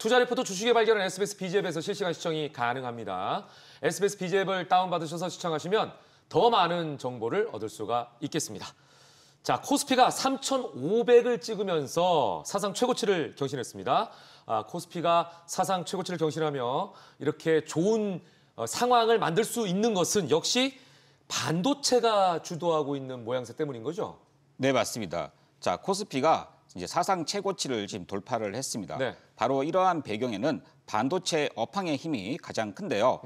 투자 리포트 주식의 발견은 SBS BG앱에서 실시간 시청이 가능합니다. SBS BG앱을 다운받으셔서 시청하시면 더 많은 정보를 얻을 수가 있겠습니다. 자, 코스피가 3,500을 찍으면서 사상 최고치를 경신했습니다. 코스피가 사상 최고치를 경신하며 이렇게 좋은 상황을 만들 수 있는 것은 역시 반도체가 주도하고 있는 모양새 때문인 거죠? 네, 맞습니다. 자, 코스피가 이제 사상 최고치를 지금 돌파를 했습니다. 네. 바로 이러한 배경에는 반도체 업황의 힘이 가장 큰데요.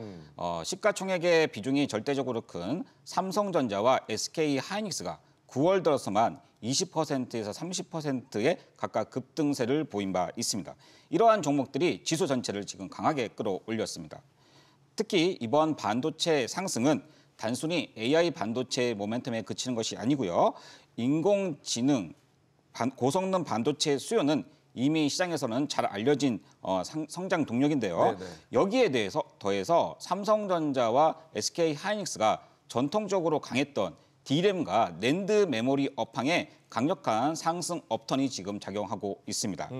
시가총액의 비중이 절대적으로 큰 삼성전자와 SK하이닉스가 9월 들어서만 20%에서 30%의 각각 급등세를 보인 바 있습니다. 이러한 종목들이 지수 전체를 지금 강하게 끌어올렸습니다. 특히 이번 반도체 상승은 단순히 AI 반도체 모멘텀에 그치는 것이 아니고요. 인공지능, 고성능 반도체 수요는 이미 시장에서는 잘 알려진 성장 동력인데요. 네네. 여기에 대해서 더해서 삼성전자와 SK하이닉스가 전통적으로 강했던 D램과 낸드 메모리 업황에 강력한 상승 업턴이 지금 작용하고 있습니다.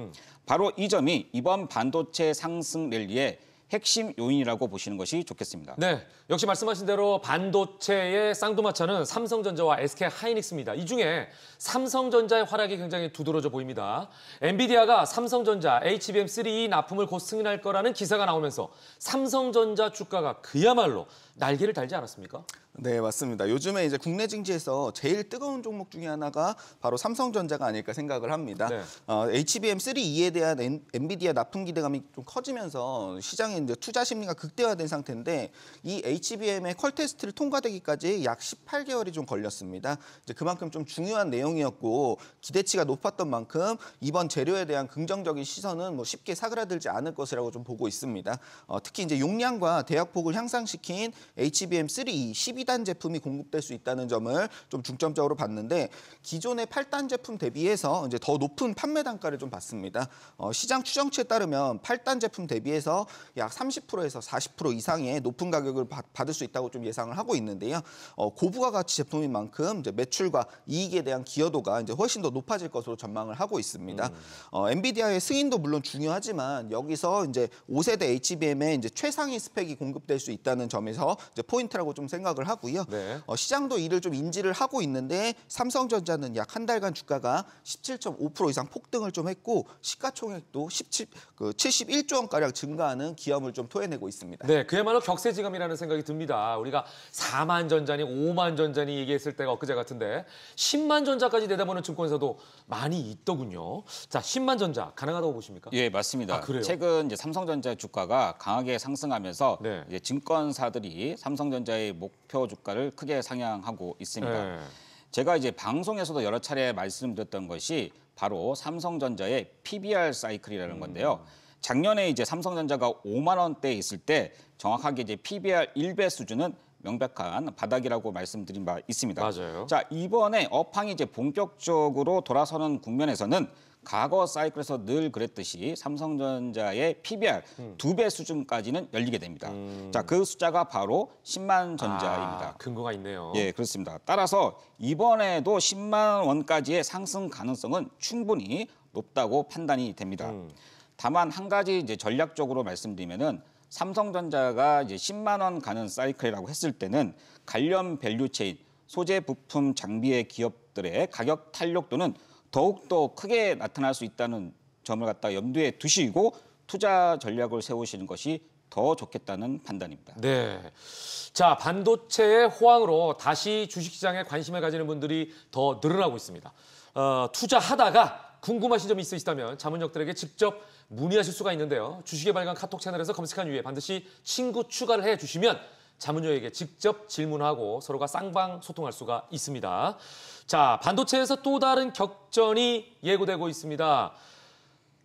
바로 이 점이 이번 반도체 상승 랠리의 핵심 요인이라고 보시는 것이 좋겠습니다. 네, 역시 말씀하신 대로 반도체의 쌍두마차는 삼성전자와 SK하이닉스입니다. 이 중에 삼성전자의 활약이 굉장히 두드러져 보입니다. 엔비디아가 삼성전자 HBM3E 납품을 곧 승인할 거라는 기사가 나오면서 삼성전자 주가가 그야말로 날개를 달지 않았습니까? 네, 맞습니다. 요즘에 이제 국내 증시에서 제일 뜨거운 종목 중에 하나가 바로 삼성전자가 아닐까 생각을 합니다. 네. HBM3E에 대한 엔비디아 납품 기대감이 좀 커지면서 시장에 이제 투자 심리가 극대화된 상태인데 이 HBM의 퀄 테스트를 통과되기까지 약 18개월이 좀 걸렸습니다. 이제 그만큼 좀 중요한 내용이었고 기대치가 높았던 만큼 이번 재료에 대한 긍정적인 시선은 뭐 쉽게 사그라들지 않을 것이라고 좀 보고 있습니다. 특히 이제 용량과 대역폭을 향상시킨 HBM3E 12단 제품이 공급될 수 있다는 점을 좀 중점적으로 봤는데 기존의 8단 제품 대비해서 이제 더 높은 판매 단가를 좀 받습니다. 시장 추정치에 따르면 8단 제품 대비해서 약 30%에서 40% 이상의 높은 가격을 받을 수 있다고 좀 예상을 하고 있는데요. 고부가 가치 제품인 만큼 이제 매출과 이익에 대한 기여도가 이제 훨씬 더 높아질 것으로 전망을 하고 있습니다. 엔비디아의 승인도 물론 중요하지만 여기서 이제 5세대 HBM의 이제 최상위 스펙이 공급될 수 있다는 점에서 이제 포인트라고 좀 생각을 하고요. 네. 시장도 이를 좀 인지를 하고 있는데 삼성전자는 약 한 달간 주가가 17.5% 이상 폭등을 좀 했고 시가총액도 71조 원가량 증가하는 기염을 좀 토해내고 있습니다. 네, 그야말로 격세지감이라는 생각이 듭니다. 우리가 4만 전자니 5만 전자니 얘기했을 때가 엊그제 같은데 10만 전자까지 내다보는 증권사도 많이 있더군요. 자, 10만 전자 가능하다고 보십니까? 예, 맞습니다. 그래요? 최근 이제 삼성전자 주가가 강하게 상승하면서 네. 이제 증권사들이 삼성전자의 목표 주가를 크게 상향하고 있습니다. 네. 제가 이제 방송에서도 여러 차례 말씀드렸던 것이 바로 삼성전자의 PBR 사이클이라는 건데요. 작년에 이제 삼성전자가 5만 원대에 있을 때 정확하게 이제 PBR 1배 수준은 명백한 바닥이라고 말씀드린 바 있습니다. 맞아요. 자, 이번에 업황이 이제 본격적으로 돌아서는 국면에서는 과거 사이클에서 늘 그랬듯이 삼성전자의 PBR 2배 수준까지는 열리게 됩니다. 자, 그 숫자가 바로 10만 전자입니다. 근거가 있네요. 예, 그렇습니다. 따라서 이번에도 10만 원까지의 상승 가능성은 충분히 높다고 판단이 됩니다. 다만 한 가지 이제 전략적으로 말씀드리면은 삼성전자가 이제 10만 원 가는 사이클이라고 했을 때는 관련 밸류체인, 소재 부품 장비의 기업들의 가격 탄력도는 더욱더 크게 나타날 수 있다는 점을 갖다 염두에 두시고 투자 전략을 세우시는 것이 더 좋겠다는 판단입니다. 네. 자, 반도체의 호황으로 다시 주식시장에 관심을 가지는 분들이 더 늘어나고 있습니다. 투자하다가 궁금하신 점이 있으시다면 자문역들에게 직접 문의하실 수가 있는데요. 주식의 발간 카톡 채널에서 검색한 이후에 반드시 친구 추가를 해주시면 자문요에게 직접 질문하고 서로가 쌍방 소통할 수가 있습니다. 자, 반도체에서 또 다른 격전이 예고되고 있습니다.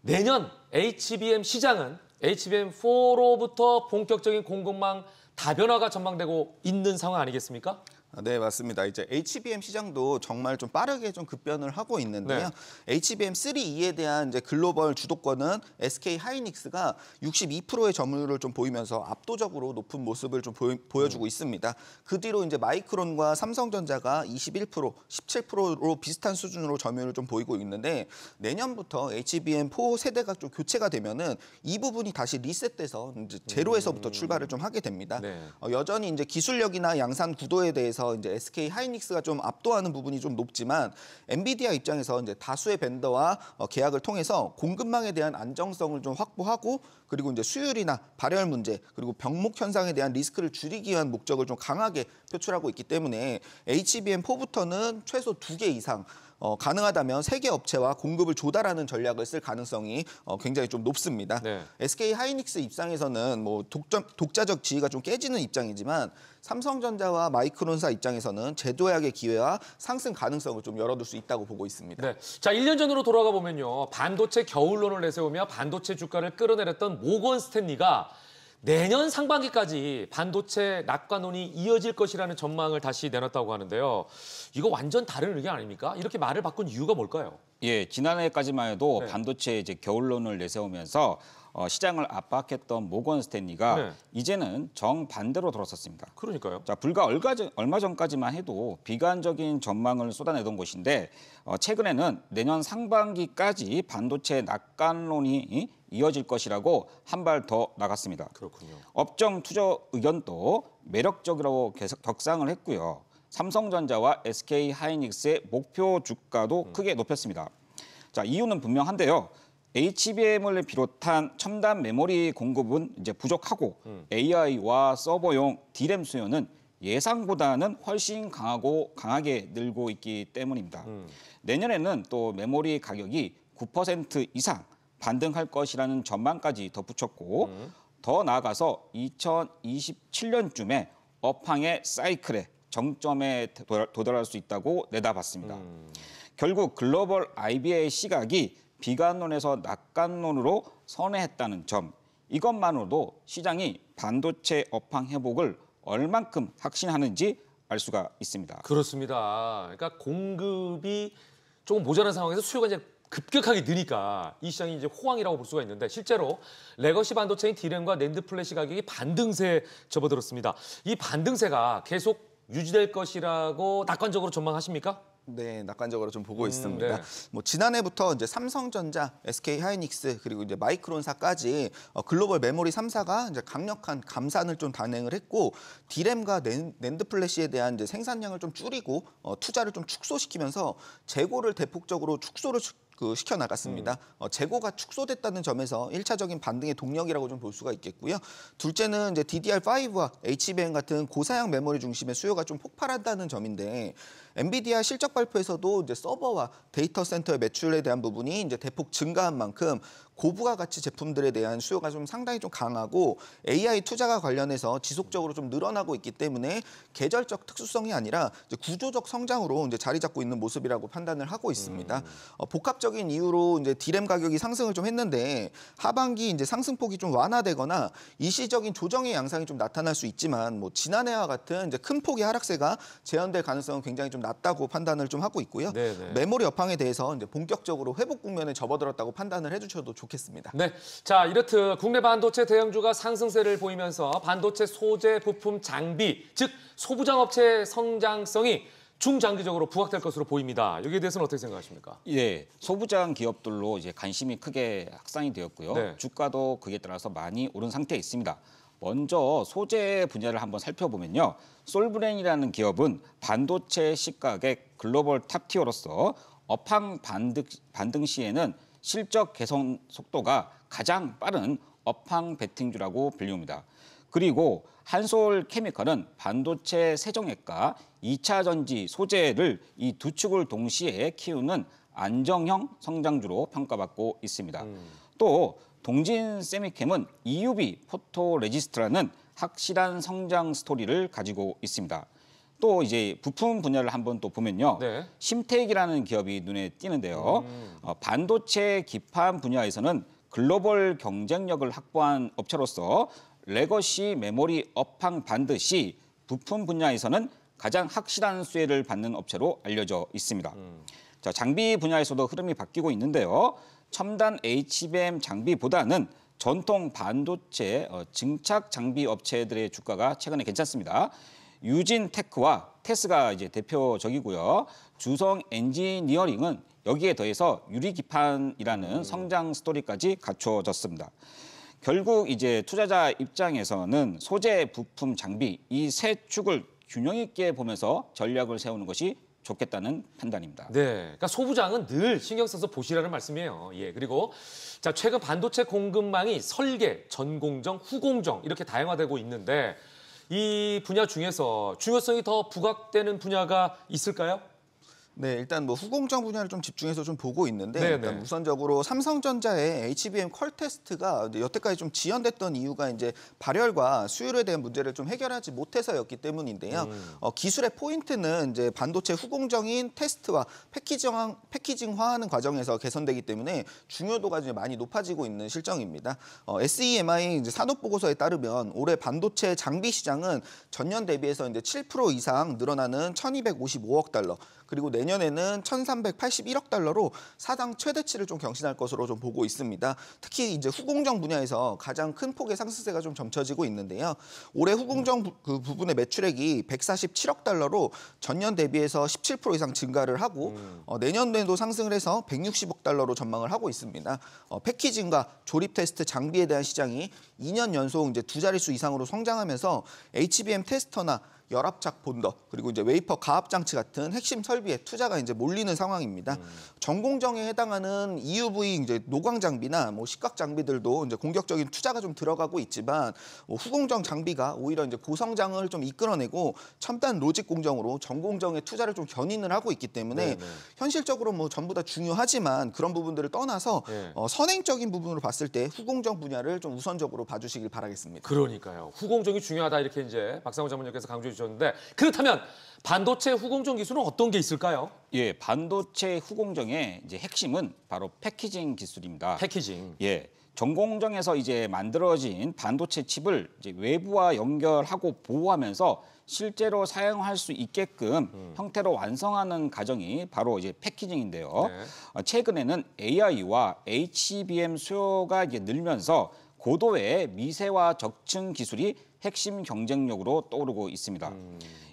내년 HBM 시장은 HBM4로부터 본격적인 공급망 다변화가 전망되고 있는 상황 아니겠습니까? 네, 맞습니다. 이제 HBM 시장도 정말 좀 빠르게 좀 급변을 하고 있는데요. HBM 3E에 대한 이제 글로벌 주도권은 SK 하이닉스가 62%의 점유율을 좀 보이면서 압도적으로 높은 모습을 좀 보여주고 있습니다. 그 뒤로 이제 마이크론과 삼성전자가 21%, 17%로 비슷한 수준으로 점유율을 좀 보이고 있는데 내년부터 HBM4 세대가 좀 교체가 되면은 이 부분이 다시 리셋돼서 이제 제로에서부터 출발을 좀 하게 됩니다. 여전히 이제 기술력이나 양산 구도에 대해서 이제 SK 하이닉스가 좀 압도하는 부분이 좀 높지만 엔비디아 입장에서 이제 다수의 벤더와 계약을 통해서 공급망에 대한 안정성을 좀 확보하고 그리고 이제 수율이나 발열 문제 그리고 병목 현상에 대한 리스크를 줄이기 위한 목적을 좀 강하게 표출하고 있기 때문에 HBM4부터는 최소 2개 이상 가능하다면 3개 업체와 공급을 조달하는 전략을 쓸 가능성이 굉장히 좀 높습니다. SK 하이닉스 입장에서는 뭐 독자적 지위가 좀 깨지는 입장이지만 삼성전자와 마이크론사 입장에서는 재도약의 기회와 상승 가능성을 좀 열어둘 수 있다고 보고 있습니다. 자, 1년 전으로 돌아가 보면요. 반도체 겨울론을 내세우며 반도체 주가를 끌어내렸던 모건 스탠리가 내년 상반기까지 반도체 낙관론이 이어질 것이라는 전망을 다시 내놨다고 하는데요. 이거 완전 다른 의견 아닙니까? 이렇게 말을 바꾼 이유가 뭘까요? 예, 지난해까지만 해도 반도체 이제 겨울론을 내세우면서 시장을 압박했던 모건 스탠리가 이제는 정반대로 돌아섰습니다. 그러니까요. 자, 불과 얼마 전까지만 해도 비관적인 전망을 쏟아내던 곳인데 최근에는 내년 상반기까지 반도체 낙관론이 이어질 것이라고 한 발 더 나갔습니다. 그렇군요. 업종 투자 의견도 매력적이라고 격상을 했고요. 삼성전자와 SK 하이닉스의 목표 주가도 크게 높였습니다. 자, 이유는 분명한데요. HBM을 비롯한 첨단 메모리 공급은 이제 부족하고 AI와 서버용 D램 수요는 예상보다는 훨씬 강하게 늘고 있기 때문입니다. 내년에는 또 메모리 가격이 9% 이상 반등할 것이라는 전망까지 덧붙였고 더 나아가서 2027년쯤에 업황의 사이클의 정점에 도달할 수 있다고 내다봤습니다. 결국 글로벌 IB의 시각이 비관론에서 낙관론으로 선회했다는 점, 이것만으로도 시장이 반도체 업황 회복을 얼만큼 확신하는지 알 수가 있습니다. 그렇습니다. 그러니까 공급이 조금 모자란 상황에서 수요가 이제 급격하게 느니까 이 시장이 이제 호황이라고 볼 수가 있는데 실제로 레거시 반도체인 D램과 낸드 플래시 가격이 반등세에 접어들었습니다. 이 반등세가 계속 유지될 것이라고 낙관적으로 전망하십니까? 네, 낙관적으로 좀 보고 있습니다. 뭐 지난해부터 이제 삼성전자, SK 하이닉스 그리고 이제 마이크론사까지 글로벌 메모리 3사가 이제 강력한 감산을 좀 단행을 했고 D램과 낸드 플래시에 대한 이제 생산량을 좀 줄이고 투자를 좀 축소시키면서 재고를 대폭적으로 축소를 시켜 나갔습니다. 재고가 축소됐다는 점에서 1차적인 반등의 동력이라고 좀 볼 수가 있겠고요. 둘째는 이제 DDR5와 HBM 같은 고사양 메모리 중심의 수요가 좀 폭발한다는 점인데 엔비디아 실적 발표에서도 이제 서버와 데이터 센터의 매출에 대한 부분이 이제 대폭 증가한 만큼 고부가 가치 제품들에 대한 수요가 좀 상당히 좀 강하고 AI 투자가 관련해서 지속적으로 좀 늘어나고 있기 때문에 계절적 특수성이 아니라 이제 구조적 성장으로 이제 자리 잡고 있는 모습이라고 판단을 하고 있습니다. 복합적인 이유로 이제 D램 가격이 상승을 좀 했는데 하반기 이제 상승폭이 좀 완화되거나 일시적인 조정의 양상이 좀 나타날 수 있지만 뭐 지난해와 같은 이제 큰 폭의 하락세가 재현될 가능성은 굉장히 좀 낮다고 판단을 좀 하고 있고요. 메모리 업황에 대해서 이제 본격적으로 회복 국면에 접어들었다고 판단을 해주셔도 좋겠습니다. 네, 자 이렇듯 국내 반도체 대형주가 상승세를 보이면서 반도체 소재 부품 장비, 즉 소부장 업체의 성장성이 중장기적으로 부각될 것으로 보입니다. 여기에 대해서는 어떻게 생각하십니까? 예, 소부장 기업들로 이제 관심이 크게 확산이 되었고요. 주가도 그에 따라서 많이 오른 상태에 있습니다. 먼저 소재 분야를 한번 살펴보면요. 솔브렌이라는 기업은 반도체 시가의 글로벌 탑티어로서 업황 반등 시에는 실적 개선 속도가 가장 빠른 업황 베팅주라고 불립니다. 그리고 한솔케미칼은 반도체 세정액과 2차 전지 소재를 이 두 축을 동시에 키우는 안정형 성장주로 평가받고 있습니다. 또 동진 세미캠은 EUV 포토레지스트라는 확실한 성장 스토리를 가지고 있습니다. 또 이제 부품 분야를 한번 또 보면요. 심텍이라는 기업이 눈에 띄는데요. 반도체 기판 분야에서는 글로벌 경쟁력을 확보한 업체로서 레거시 메모리 업황 반드 시 부품 분야에서는 가장 확실한 수혜를 받는 업체로 알려져 있습니다. 자, 장비 분야에서도 흐름이 바뀌고 있는데요. 첨단 HBM 장비보다는 전통 반도체 증착 장비 업체들의 주가가 최근에 괜찮습니다. 유진테크와 테스가 이제 대표적이고요. 주성 엔지니어링은 여기에 더해서 유리기판이라는 성장 스토리까지 갖춰졌습니다. 결국 이제 투자자 입장에서는 소재, 부품, 장비 이 세 축을 균형 있게 보면서 전략을 세우는 것이 좋겠다는 판단입니다. 네, 그러니까 소부장은 늘 신경 써서 보시라는 말씀이에요. 예, 그리고 자 최근 반도체 공급망이 설계, 전공정, 후공정 이렇게 다양화되고 있는데 이 분야 중에서 중요성이 더 부각되는 분야가 있을까요? 네, 일단 뭐 후공정 분야를 좀 집중해서 좀 보고 있는데 네네. 일단 우선적으로 삼성전자의 HBM 퀄 테스트가 여태까지 좀 지연됐던 이유가 이제 발열과 수율에 대한 문제를 좀 해결하지 못해서였기 때문인데요. 기술의 포인트는 이제 반도체 후공정인 테스트와 패키징화하는 과정에서 개선되기 때문에 중요도가 이제 많이 높아지고 있는 실정입니다. SEMI 이제 산업 보고서에 따르면 올해 반도체 장비 시장은 전년 대비해서 이제 7% 이상 늘어나는 1,255억 달러. 그리고 내년에는 1,381억 달러로 사상 최대치를 좀 경신할 것으로 좀 보고 있습니다. 특히 이제 후공정 분야에서 가장 큰 폭의 상승세가 좀 점쳐지고 있는데요. 올해 후공정 그 부분의 매출액이 147억 달러로 전년 대비해서 17% 이상 증가를 하고 내년에도 상승을 해서 160억 달러로 전망을 하고 있습니다. 패키징과 조립 테스트 장비에 대한 시장이 2년 연속 이제 두 자릿수 이상으로 성장하면서 HBM 테스터나 열압착 본더 그리고 이제 웨이퍼 가압 장치 같은 핵심 설비에 투자가 이제 몰리는 상황입니다. 전공정에 해당하는 EUV 이제 노광 장비나 뭐 식각 장비들도 이제 공격적인 투자가 좀 들어가고 있지만 후공정 장비가 오히려 이제 고성장을 좀 이끌어내고 첨단 로직 공정으로 전공정에 투자를 좀 견인을 하고 있기 때문에 네네. 현실적으로 뭐 전부 다 중요하지만 그런 부분들을 떠나서 네. 선행적인 부분으로 봤을 때 후공정 분야를 좀 우선적으로 봐주시길 바라겠습니다. 그러니까요. 후공정이 중요하다 이렇게 이제 박상훈 자문님께서 강조해 주셨는데 그렇다면 반도체 후공정 기술은 어떤 게 있을까요? 예, 반도체 후공정의 이제 핵심은 바로 패키징 기술입니다. 패키징. 예, 전공정에서 이제 만들어진 반도체 칩을 이제 외부와 연결하고 보호하면서 실제로 사용할 수 있게끔 형태로 완성하는 과정이 바로 이제 패키징인데요. 네. 최근에는 AI와 HBM 수요가 이제 늘면서 고도의 미세화 적층 기술이 핵심 경쟁력으로 떠오르고 있습니다.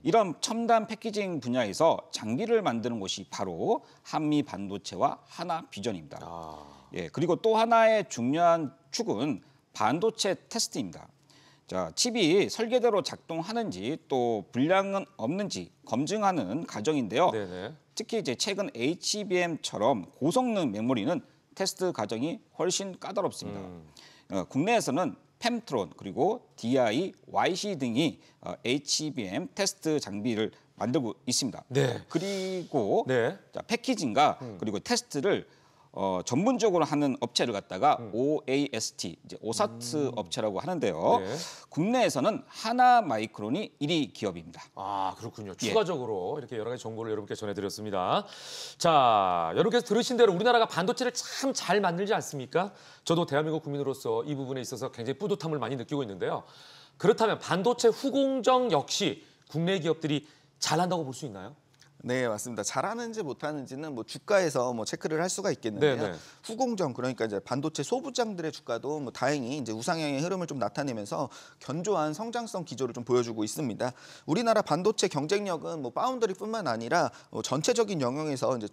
이런 첨단 패키징 분야에서 장비를 만드는 곳이 바로 한미 반도체와 하나비전입니다. 예, 그리고 또 하나의 중요한 축은 반도체 테스트입니다. 자, 칩이 설계대로 작동하는지 또 불량은 없는지 검증하는 과정인데요. 네네. 특히 이제 최근 HBM처럼 고성능 메모리는 테스트 과정이 훨씬 까다롭습니다. 국내에서는 펨트론 그리고 DI, YC 등이 HBM 테스트 장비를 만들고 있습니다. 네. 그리고 네. 자, 패키징과 그리고 테스트를 전문적으로 하는 업체를 갖다가 OAST, 이제 오사트 업체라고 하는데요. 네. 국내에서는 하나마이크론이 1위 기업입니다. 아, 그렇군요. 예. 추가적으로 이렇게 여러 가지 정보를 여러분께 전해드렸습니다. 자, 여러분께서 들으신 대로 우리나라가 반도체를 참 잘 만들지 않습니까? 저도 대한민국 국민으로서 이 부분에 있어서 굉장히 뿌듯함을 많이 느끼고 있는데요. 그렇다면 반도체 후공정 역시 국내 기업들이 잘한다고 볼 수 있나요? 네, 맞습니다. 잘하는지 못하는지는 뭐 주가에서 뭐 체크를 할 수가 있겠는데요. 네네. 후공정 그러니까 이제 반도체 소부장들의 주가도 뭐 다행히 이제 우상향의 흐름을 좀 나타내면서 견조한 성장성 기조를 좀 보여주고 있습니다. 우리나라 반도체 경쟁력은 뭐 파운드리뿐만 아니라 전체적인 영역에서 이제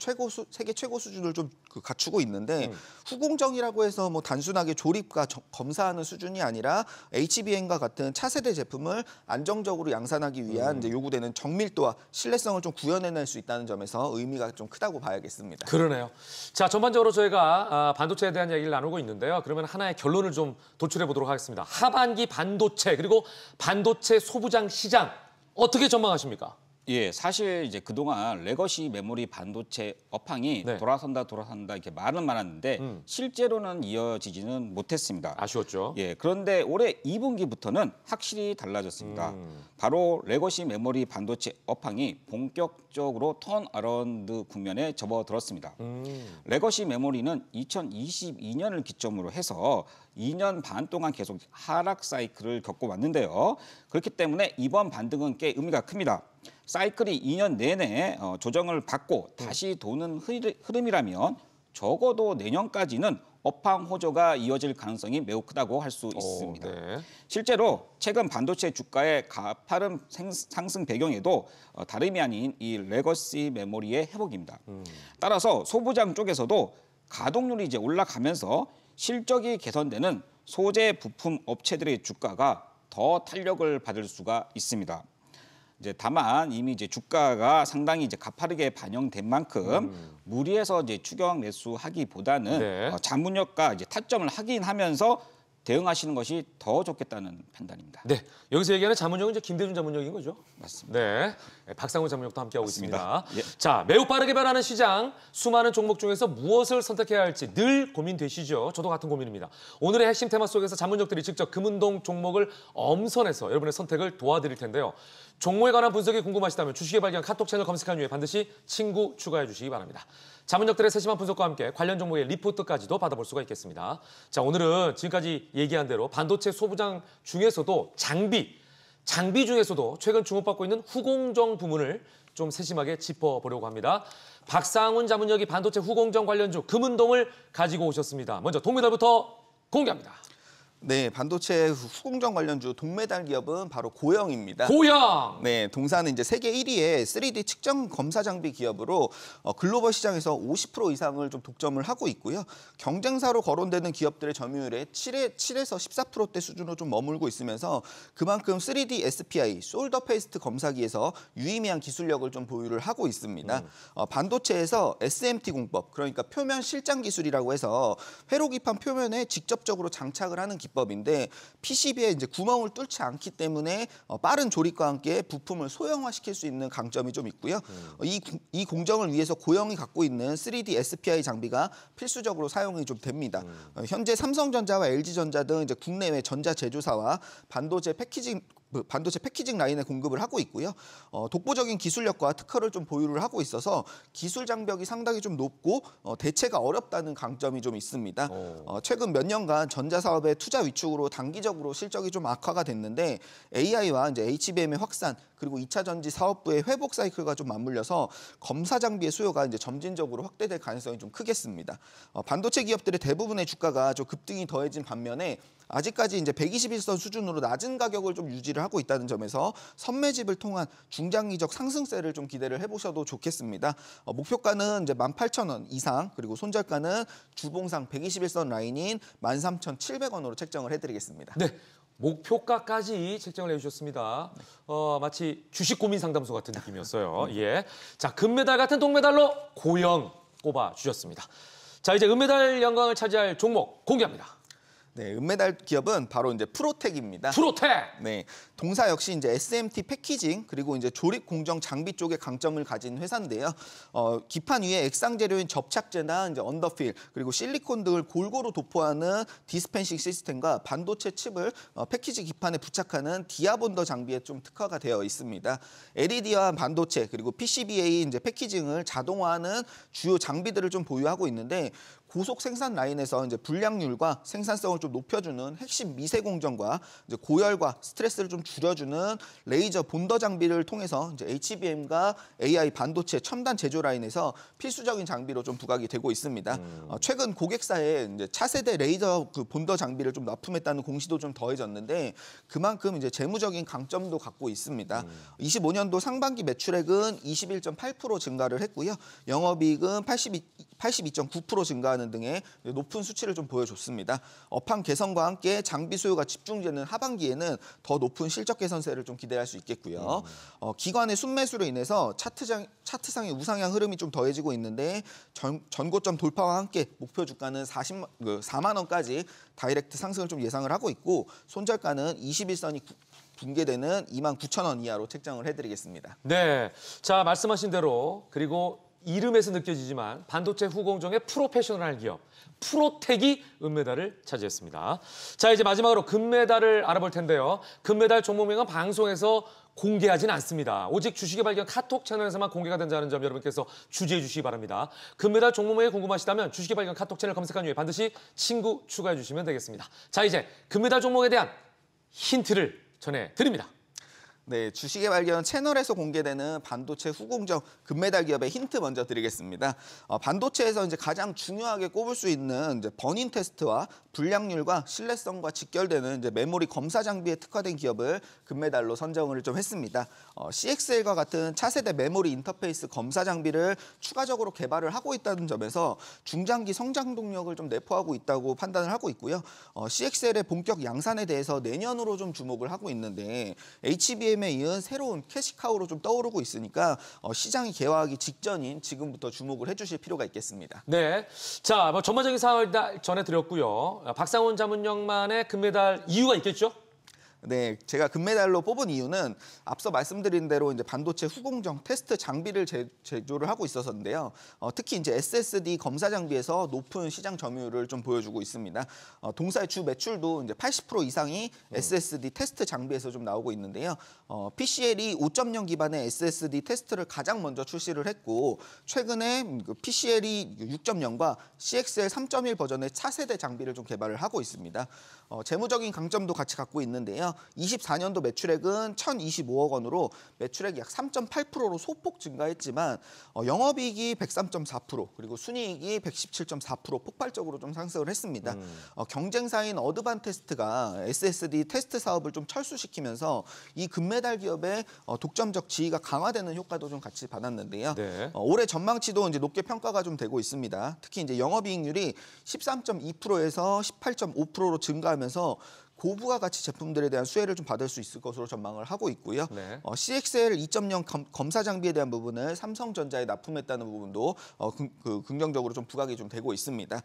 세계 최고 수준을 좀 갖추고 있는데 후공정이라고 해서 뭐 단순하게 조립과 검사하는 수준이 아니라 HBM과 같은 차세대 제품을 안정적으로 양산하기 위한 이제 요구되는 정밀도와 신뢰성을 좀 구현해낼 수 있다는 점에서 의미가 좀 크다고 봐야겠습니다. 그러네요. 자, 전반적으로 저희가 반도체에 대한 얘기를 나누고 있는데요. 그러면 하나의 결론을 좀 도출해 보도록 하겠습니다. 하반기 반도체 그리고 반도체 소부장 시장 어떻게 전망하십니까? 예, 사실 이제 그동안 레거시 메모리 반도체 업황이 네. 돌아선다 이렇게 말은 많았는데 실제로는 이어지지는 못했습니다. 아쉬웠죠. 예, 그런데 올해 2분기부터는 확실히 달라졌습니다. 바로 레거시 메모리 반도체 업황이 본격적으로 턴어라운드 국면에 접어들었습니다. 레거시 메모리는 2022년을 기점으로 해서 2년 반 동안 계속 하락 사이클을 겪고 왔는데요. 그렇기 때문에 이번 반등은 꽤 의미가 큽니다. 사이클이 2년 내내 조정을 받고 다시 도는 흐름이라면 적어도 내년까지는 업황 호조가 이어질 가능성이 매우 크다고 할 수 있습니다. 네. 실제로 최근 반도체 주가의 가파른 상승 배경에도 다름이 아닌 이 레거시 메모리의 회복입니다. 따라서 소부장 쪽에서도 가동률이 이제 올라가면서 실적이 개선되는 소재 부품 업체들의 주가가 더 탄력을 받을 수가 있습니다. 이제 다만 이미 이제 주가가 상당히 이제 가파르게 반영된 만큼 무리해서 이제 추격 매수하기보다는 네. 자문력과 이제 타점을 확인하면서 대응하시는 것이 더 좋겠다는 판단입니다. 네, 여기서 얘기하는 자문역은 이제 김대중 자문역인 거죠? 맞습니다. 네, 박상훈 자문역도 함께하고 맞습니다. 있습니다. 예. 자, 매우 빠르게 변하는 시장, 수많은 종목 중에서 무엇을 선택해야 할지 늘 고민되시죠? 저도 같은 고민입니다. 오늘의 핵심 테마 속에서 자문역들이 직접 금운동 종목을 엄선해서 여러분의 선택을 도와드릴 텐데요. 종목에 관한 분석이 궁금하시다면 주식의 발견 카톡 채널 검색한 후에 반드시 친구 추가해 주시기 바랍니다. 자문역들의 세심한 분석과 함께 관련 종목의 리포트까지도 받아볼 수가 있겠습니다. 자, 오늘은 지금까지 얘기한 대로 반도체 소부장 중에서도 장비 중에서도 최근 주목받고 있는 후공정 부문을 좀 세심하게 짚어보려고 합니다. 박상훈 자문역이 반도체 후공정 관련주 금운동을 가지고 오셨습니다. 먼저 동메달부터 공개합니다. 네, 반도체 후공정 관련주 동메달 기업은 바로 고영입니다. 고영! 네, 동사는 이제 세계 1위의 3D 측정 검사 장비 기업으로 글로벌 시장에서 50% 이상을 좀 독점을 하고 있고요. 경쟁사로 거론되는 기업들의 점유율의 7에서 14%대 수준으로 좀 머물고 있으면서 그만큼 3D SPI, 솔더 페이스트 검사기에서 유의미한 기술력을 좀 보유를 하고 있습니다. 반도체에서 SMT 공법, 그러니까 표면 실장 기술이라고 해서 회로기판 표면에 직접적으로 장착을 하는 기법인데 PCB에 이제 구멍을 뚫지 않기 때문에 빠른 조립과 함께 부품을 소형화시킬 수 있는 강점이 좀 있고요. 이 공정을 위해서 고영이 갖고 있는 3D SPI 장비가 필수적으로 사용이 좀 됩니다. 현재 삼성전자와 LG전자 등 이제 국내외 전자 제조사와 반도체 패키징 라인에 공급을 하고 있고요. 독보적인 기술력과 특허를 좀 보유를 하고 있어서 기술 장벽이 상당히 좀 높고 대체가 어렵다는 강점이 좀 있습니다. 최근 몇 년간 전자 사업의 투자 위축으로 단기적으로 실적이 좀 악화가 됐는데 AI와 이제 HBM의 확산 그리고 2차 전지 사업부의 회복 사이클과 좀 맞물려서 검사 장비의 수요가 이제 점진적으로 확대될 가능성이 좀 크겠습니다. 반도체 기업들의 대부분의 주가가 좀 급등이 더해진 반면에 아직까지 이제 121선 수준으로 낮은 가격을 좀 유지를 하고 있다는 점에서 선매집을 통한 중장기적 상승세를 좀 기대를 해보셔도 좋겠습니다. 목표가는 이제 18,000원 이상 그리고 손절가는 주봉상 121선 라인인 13,700원으로 책정을 해드리겠습니다. 네, 목표가까지 책정을 해주셨습니다. 마치 주식 고민 상담소 같은 느낌이었어요. 예, 자 금메달 같은 동메달로 고영 꼽아 주셨습니다. 자 이제 은메달 영광을 차지할 종목 공개합니다. 네, 은메달 기업은 바로 이제 프로텍입니다. 프로텍. 네, 동사 역시 이제 SMT 패키징 그리고 이제 조립 공정 장비 쪽에 강점을 가진 회사인데요. 기판 위에 액상 재료인 접착제나 이제 언더필 그리고 실리콘 등을 골고루 도포하는 디스펜싱 시스템과 반도체 칩을 패키지 기판에 부착하는 디아본더 장비에 좀 특화가 되어 있습니다. LED와 반도체 그리고 PCBA 이제 패키징을 자동화하는 주요 장비들을 좀 보유하고 있는데. 고속 생산 라인에서 이제 불량률과 생산성을 좀 높여주는 핵심 미세 공정과 이제 고열과 스트레스를 좀 줄여주는 레이저 본더 장비를 통해서 이제 HBM과 AI 반도체 첨단 제조 라인에서 필수적인 장비로 좀 부각이 되고 있습니다. 최근 고객사에 이제 차세대 레이저 그 본더 장비를 좀 납품했다는 공시도 좀 더해졌는데 그만큼 이제 재무적인 강점도 갖고 있습니다. 25년도 상반기 매출액은 21.8% 증가를 했고요. 영업이익은 82.9% 증가하는 등의 높은 수치를 좀 보여줬습니다. 업황 개선과 함께 장비 수요가 집중되는 하반기에는 더 높은 실적 개선세를 좀 기대할 수 있겠고요. 기관의 순매수로 인해서 차트상의 우상향 흐름이 좀 더해지고 있는데 전고점 돌파와 함께 목표 주가는 4만 원까지 다이렉트 상승을 좀 예상을 하고 있고 손절가는 21선이 붕괴되는 29,000원 이하로 책정을 해드리겠습니다. 네, 자 말씀하신 대로 그리고 이름에서 느껴지지만 반도체 후공정의 프로페셔널 기업 프로텍이 은메달을 차지했습니다. 자 이제 마지막으로 금메달을 알아볼 텐데요. 금메달 종목명은 방송에서 공개하지는 않습니다. 오직 주식의 발견 카톡 채널에서만 공개가 된다는 점 여러분께서 주지해 주시기 바랍니다. 금메달 종목명이 궁금하시다면 주식의 발견 카톡 채널 검색한 후에 반드시 친구 추가해 주시면 되겠습니다. 자 이제 금메달 종목에 대한 힌트를 전해드립니다. 네, 주식의 발견 채널에서 공개되는 반도체 후공정 금메달 기업의 힌트 먼저 드리겠습니다. 반도체에서 이제 가장 중요하게 꼽을 수 있는 이제 버닝 테스트와 불량률과 신뢰성과 직결되는 이제 메모리 검사 장비에 특화된 기업을 금메달로 선정을 좀 했습니다. CXL과 같은 차세대 메모리 인터페이스 검사 장비를 추가적으로 개발을 하고 있다는 점에서 중장기 성장 동력을 좀 내포하고 있다고 판단을 하고 있고요. CXL의 본격 양산에 대해서 내년으로 좀 주목을 하고 있는데 HBM에 이은 새로운 캐시카우로 좀 떠오르고 있으니까 시장이 개화하기 직전인 지금부터 주목을 해주실 필요가 있겠습니다. 네, 자, 뭐 전반적인 상황을 전해드렸고요. 박상훈 자문위원만의 금메달 이유가 있겠죠? 네, 제가 금메달로 뽑은 이유는 앞서 말씀드린 대로 이제 반도체 후공정 테스트 장비를 제조를 하고 있어서인데요. 특히 이제 SSD 검사 장비에서 높은 시장 점유율을 좀 보여주고 있습니다. 동사의 주 매출도 이제 80% 이상이 SSD 테스트 장비에서 좀 나오고 있는데요. PCL이 5.0 기반의 SSD 테스트를 가장 먼저 출시를 했고 최근에 PCL이 6.0과 CXL 3.1 버전의 차세대 장비를 좀 개발을 하고 있습니다. 재무적인 강점도 같이 갖고 있는데요. 24년도 매출액은 1,025억 원으로 매출액이 약 3.8%로 소폭 증가했지만 영업이익이 103.4% 그리고 순이익이 117.4% 폭발적으로 좀 상승을 했습니다. 경쟁사인 어드반테스트가 SSD 테스트 사업을 좀 철수시키면서 이 금메달 기업의 독점적 지위가 강화되는 효과도 좀 같이 받았는데요. 네. 올해 전망치도 이제 높게 평가가 좀 되고 있습니다. 특히 이제 영업이익률이 13.2%에서 18.5%로 증가하면서 고부가 가치 제품들에 대한 수혜를 좀 받을 수 있을 것으로 전망을 하고 있고요. 네. CXL 2.0 검사 장비에 대한 부분을 삼성전자에 납품했다는 부분도 긍정적으로 좀 부각이 좀 되고 있습니다.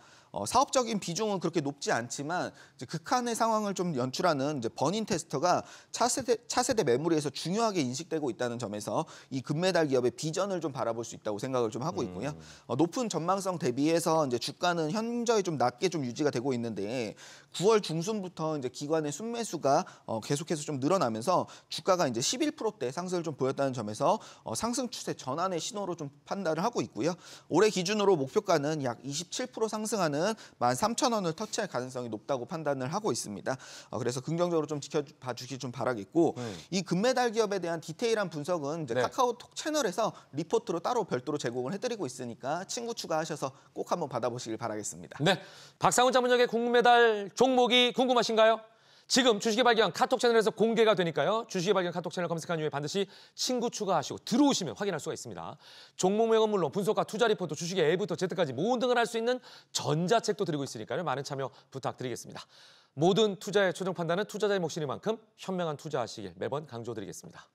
사업적인 비중은 그렇게 높지 않지만 이제 극한의 상황을 좀 연출하는 이제 버닝 테스터가 차세대 메모리에서 중요하게 인식되고 있다는 점에서 이 금메달 기업의 비전을 좀 바라볼 수 있다고 생각을 좀 하고 있고요. 높은 전망성 대비해서 이제 주가는 현저히 좀 낮게 좀 유지가 되고 있는데 9월 중순부터 이제 기관의 순매수가 계속해서 좀 늘어나면서 주가가 이제 11%대 상승을 좀 보였다는 점에서 상승 추세 전환의 신호로 좀 판단을 하고 있고요. 올해 기준으로 목표가는 약 27% 상승하는 13,000원을 터치할 가능성이 높다고 판단을 하고 있습니다. 그래서 긍정적으로 좀 지켜봐 주시기 좀 바라겠고 이 금메달 기업에 대한 디테일한 분석은 이제 네. 카카오톡 채널에서 리포트로 따로 별도로 제공을 해드리고 있으니까 친구 추가하셔서 꼭 한번 받아보시길 바라겠습니다. 네, 박상훈 자문위원의 금메달 종목이 궁금하신가요? 지금 주식의 발견 카톡 채널에서 공개가 되니까요. 주식의 발견 카톡 채널 검색한 이후에 반드시 친구 추가하시고 들어오시면 확인할 수가 있습니다. 종목명은 물론 분석과 투자 리포트, 주식의 A부터 Z까지 모든 걸 할 수 있는 전자책도 드리고 있으니까요. 많은 참여 부탁드리겠습니다. 모든 투자의 최종 판단은 투자자의 몫이니만큼 현명한 투자하시길 매번 강조드리겠습니다.